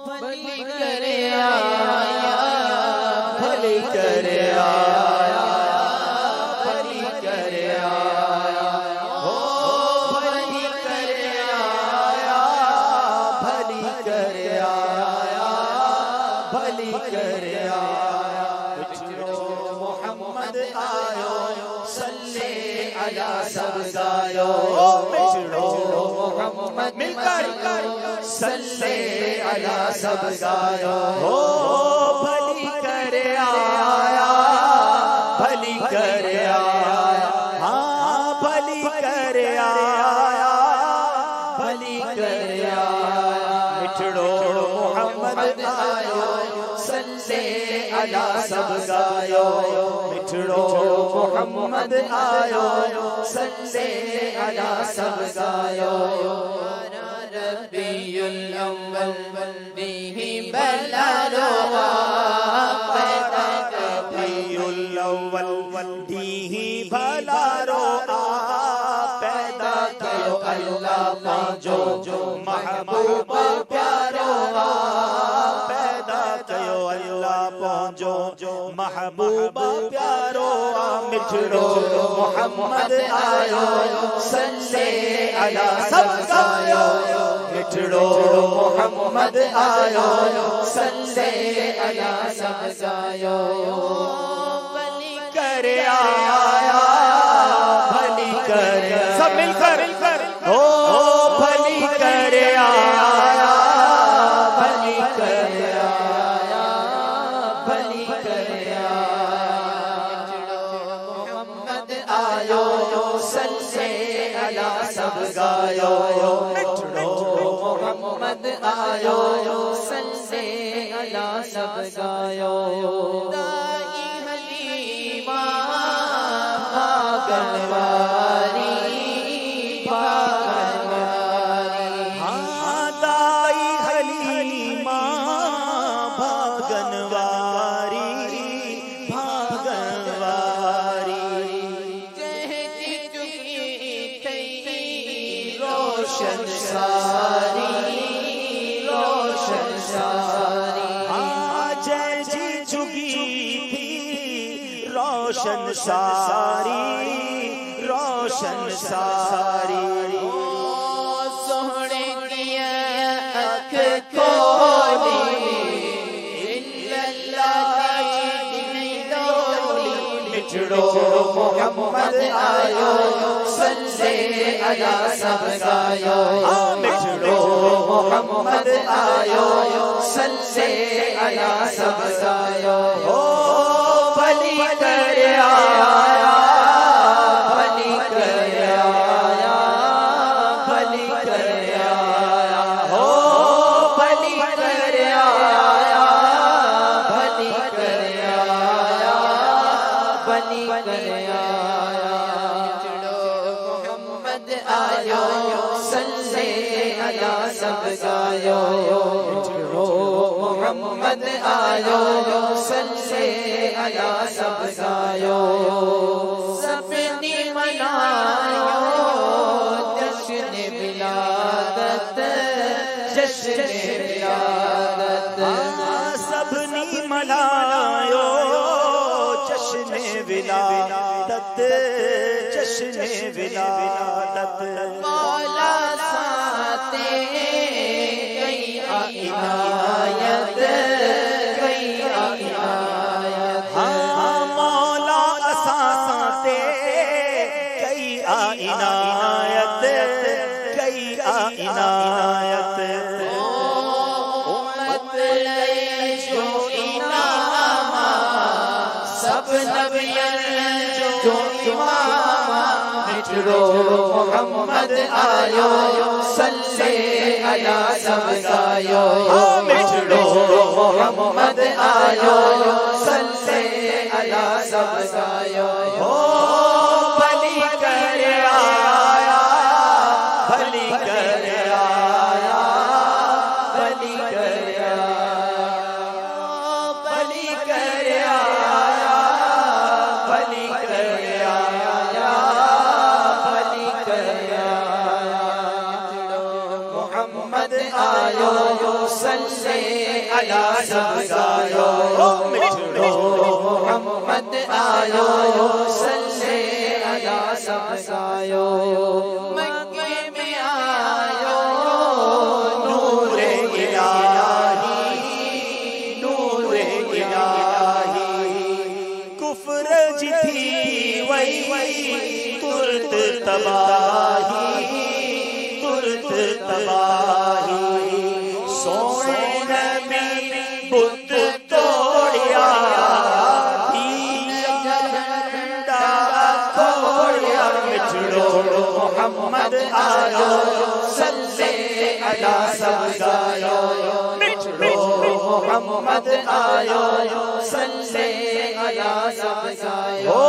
بھلی کرے آیا، بھلی کرے آیا، بھلی کرے آیا، بھلی کرے آیا، بھلی کرے آیا، بھلی کرے آیا۔ مجھو محمد آیو، صلی علی سب گایو، مجھو محمد مل کر صلی علی سب گایو، بھلی کرے آیا، بھلی کرے آیا، ہاں بھلی کرے آیا، بھلی کرے آیا۔ مٹھڑو محمد آیو، صلی علی سب گایو، مٹھڑو محمد آیو، صلی علی سب گایو۔ ربی الاول بیہ بلاروا، پیدا ربی الاول بیہ بلاروا، پیدا کیو اللہ پانچو محبوب پیارو، پیدا کیو اللہ پانچو محبوب پیارو۔ مٹھڑو محمد آیو، صلی علی سب گایو، مٹھڑو محمد آیو، صلی علی سب گایو۔ بھلی کرے آیا، بھلی کرے، سب مل کر بھلی کرے آیا، بھلی کرے آیا، بھلی کرے آیا۔ محمد آیو، صلی علی سب گایو، محمد آیو، صلی علی سب گایو۔ دائی حلیمہ بھاگن واری، بھاگن واری، ہاں دائی حلیمہ بھاگن واری، بھاگن واری۔ جہدی چکی تھی روشن ساری، روشن ساری، ہاں جے جی چکی تھی روشن ساری، روشن ساری۔ سونے کی اکھ کھولی، اللہ کی نہیں ڈولی، مٹھڑو محمد آیو، صلی علی سب گایو، مٹھڑو محمد آیو، صلی علی سب گایو۔ بھلی کرے آیا، بھلی کرے آیا، بھلی کرے آیا، بھلی کرے آیا، بھلی کرے آیا، بھلی کرے آیا۔ محمد آیو، صلی علی سب گایو، محمد آیو، صلی علی سب گایو۔ سب نے منایا جشن ولادت، جشن ولادت، سب نے منایا جشن ولادت، جشن ولادت۔ مولا ساتے گئی عنایت، گئی عنایت، ہاں مولا ساتے گئی عنایت، گئی عنایت۔ امت لئی جو انعام، سب نبیوں جو امام، مٹھڑو محمد آیو، صلی علی سب گایو، مٹھڑو محمد آیو، صلی علی سب گایو۔ بھلی کرے آیا، بھلی کرے آیا، بھلی کرے آیا، بھلی کرے آیا، بھلی کرے آیا، بھلی کرے آیا۔ محمد آیو، صلی علی سب گایو مٹھڑو محمد آیو صلی علی سب گایو مکے میں آیو نور الہی نور الہی کفر جتھی وئی ترت تباہی ترت تباہی سونے نبی بت توڑیا دین جھنڈا کھوڑیا مٹھڑو محمد آیو صلی علی سب گایو مٹھڑو محمد آیو صلی علی سب گایو